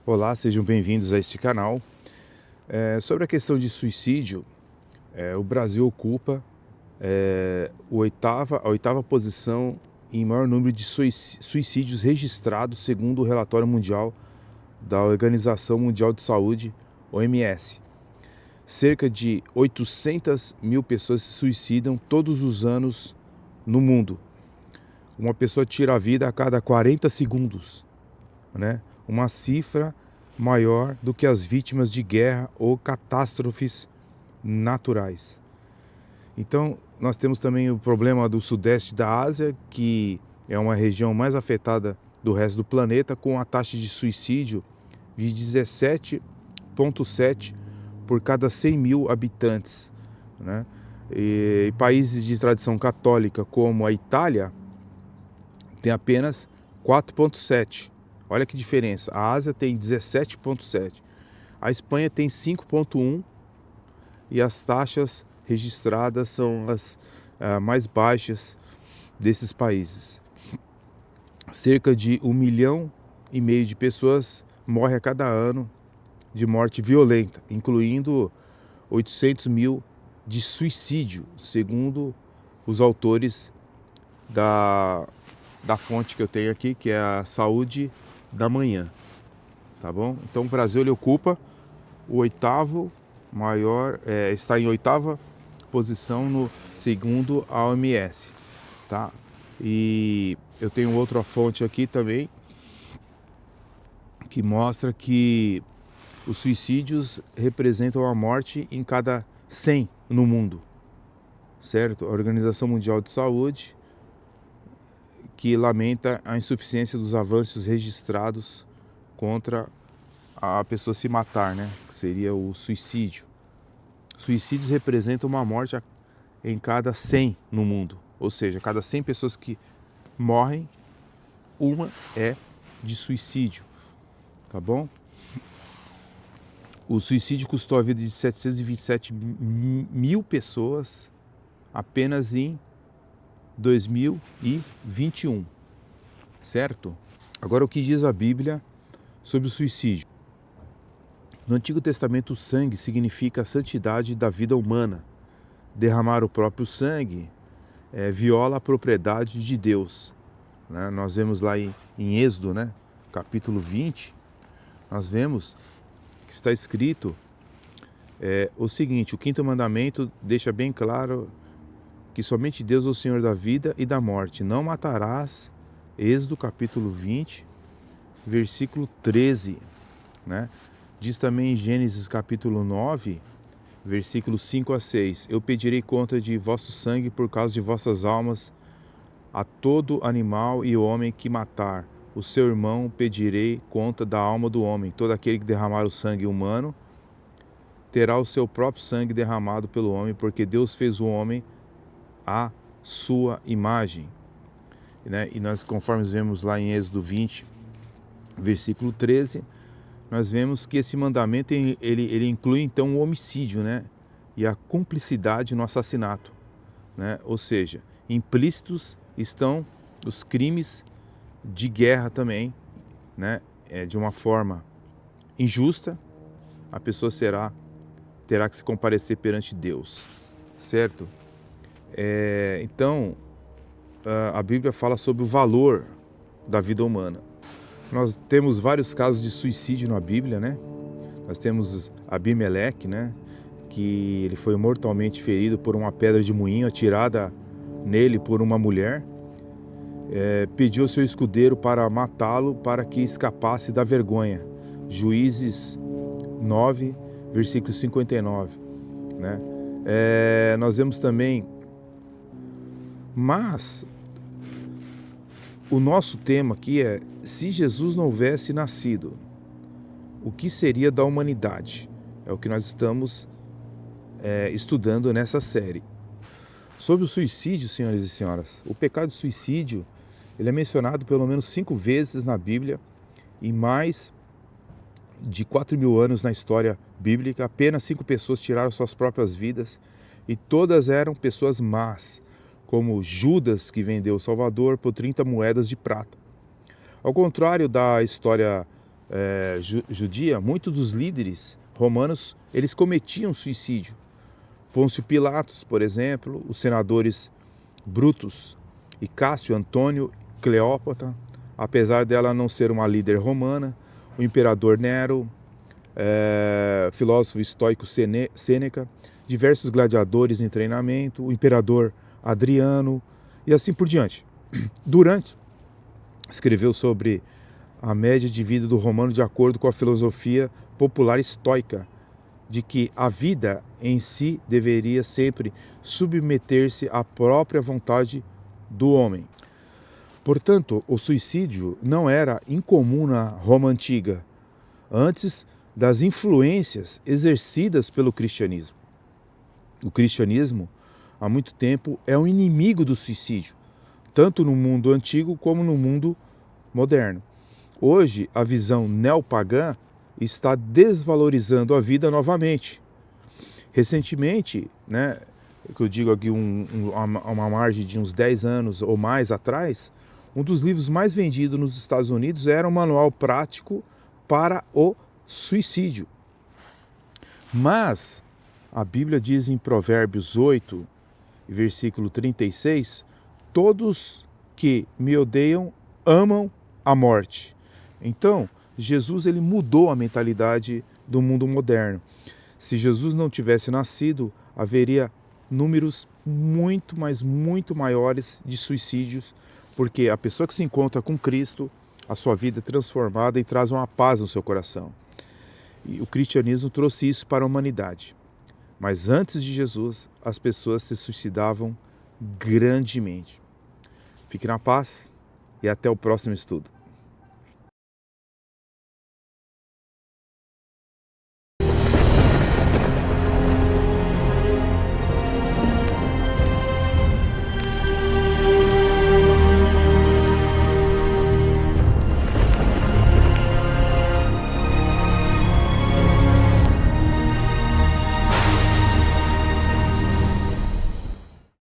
Olá, sejam bem-vindos a este canal. Sobre a questão de suicídio, o Brasil ocupa a oitava posição em maior número de suicídios registrados, segundo o relatório mundial da Organização Mundial de Saúde, OMS. Cerca de 800 mil pessoas se suicidam todos os anos no mundo. Uma pessoa tira a vida a cada 40 segundos, né? Uma cifra maior do que as vítimas de guerra ou catástrofes naturais. Então, nós temos também o problema do sudeste da Ásia, que é uma região mais afetada do resto do planeta, com a taxa de suicídio de 17,7 por cada 100 mil habitantes, né? E países de tradição católica, como a Itália, tem apenas 4,7. Olha que diferença. A Ásia tem 17,7. A Espanha tem 5,1 e as taxas registradas são as mais baixas desses países. Cerca de 1,5 milhão de pessoas morrem a cada ano de morte violenta, incluindo 800 mil de suicídio, segundo os autores da fonte que eu tenho aqui, que é a Saúde da Manhã, tá bom? Então o Brasil ele ocupa o oitavo maior, está em oitava posição no segundo a OMS, tá? E eu tenho outra fonte aqui também que mostra que os suicídios representam a morte em cada 100 no mundo, certo? A Organização Mundial de Saúde, que lamenta a insuficiência dos avanços registrados contra a pessoa se matar, né? Que seria o suicídio. Suicídios representam uma morte em cada 100 no mundo, ou seja, cada 100 pessoas que morrem, uma é de suicídio, tá bom? O suicídio custou a vida de 727 mil pessoas apenas em 2021, certo? Agora, o que diz a Bíblia sobre o suicídio? No Antigo Testamento, o sangue significa a santidade da vida humana. Derramar o próprio sangue viola a propriedade de Deus, né? Nós vemos lá em Êxodo, né? Capítulo 20, nós vemos que está escrito o seguinte: o quinto mandamento deixa bem claro que somente Deus é o Senhor da vida e da morte. Não matarás. Êxodo capítulo 20, versículo 13, né? Diz também em Gênesis capítulo 9, versículos 5 a 6. Eu pedirei conta de vosso sangue por causa de vossas almas a todo animal e homem que matar. O seu irmão pedirei conta da alma do homem. Todo aquele que derramar o sangue humano terá o seu próprio sangue derramado pelo homem, porque Deus fez o homem à sua imagem, né? E nós, conforme vemos lá em Êxodo 20, versículo 13, nós vemos que esse mandamento ele inclui então o homicídio, né? E a cumplicidade no assassinato, né? Ou seja, implícitos estão os crimes de guerra também, né? De uma forma injusta, a pessoa terá que se comparecer perante Deus, certo? Então, a Bíblia fala sobre o valor da vida humana. Nós temos vários casos de suicídio na Bíblia, né? Nós temos Abimeleque, né? Que ele foi mortalmente ferido por uma pedra de moinho atirada nele por uma mulher. Pediu ao seu escudeiro para matá-lo para que escapasse da vergonha. Juízes 9, versículo 59, né? Nós vemos também. Mas o nosso tema aqui é: se Jesus não houvesse nascido, o que seria da humanidade? É o que nós estamos estudando nessa série. Sobre o suicídio, senhores e senhoras, o pecado de suicídio ele é mencionado pelo menos 5 vezes na Bíblia. Em mais de 4.000 anos na história bíblica, apenas 5 pessoas tiraram suas próprias vidas, e todas eram pessoas más, como Judas, que vendeu o Salvador por 30 moedas de prata. Ao contrário da história judia, muitos dos líderes romanos, eles cometiam suicídio. Pôncio Pilatos, por exemplo, os senadores Brutus e Cássio Antônio Cleópatra, apesar dela não ser uma líder romana, o imperador Nero, filósofo estoico Sêneca, diversos gladiadores em treinamento, o imperador Adriano e assim por diante. Durante escreveu sobre a média de vida do romano de acordo com a filosofia popular estoica, de que a vida em si deveria sempre submeter-se à própria vontade do homem. Portanto, o suicídio não era incomum na Roma antiga, antes das influências exercidas pelo cristianismo. O cristianismo, há muito tempo, é um inimigo do suicídio, tanto no mundo antigo como no mundo moderno. Hoje, a visão neopagã está desvalorizando a vida novamente. Recentemente, que eu digo aqui uma margem de uns 10 anos ou mais atrás, um dos livros mais vendidos nos Estados Unidos era um manual prático para o suicídio. Mas a Bíblia diz em Provérbios 8, versículo 36, todos que me odeiam amam a morte. Então, Jesus ele mudou a mentalidade do mundo moderno. Se Jesus não tivesse nascido, haveria números muito, mas muito maiores de suicídios, porque a pessoa que se encontra com Cristo, a sua vida é transformada e traz uma paz no seu coração. E o cristianismo trouxe isso para a humanidade. Mas antes de Jesus, as pessoas se suicidavam grandemente. Fique na paz e até o próximo estudo.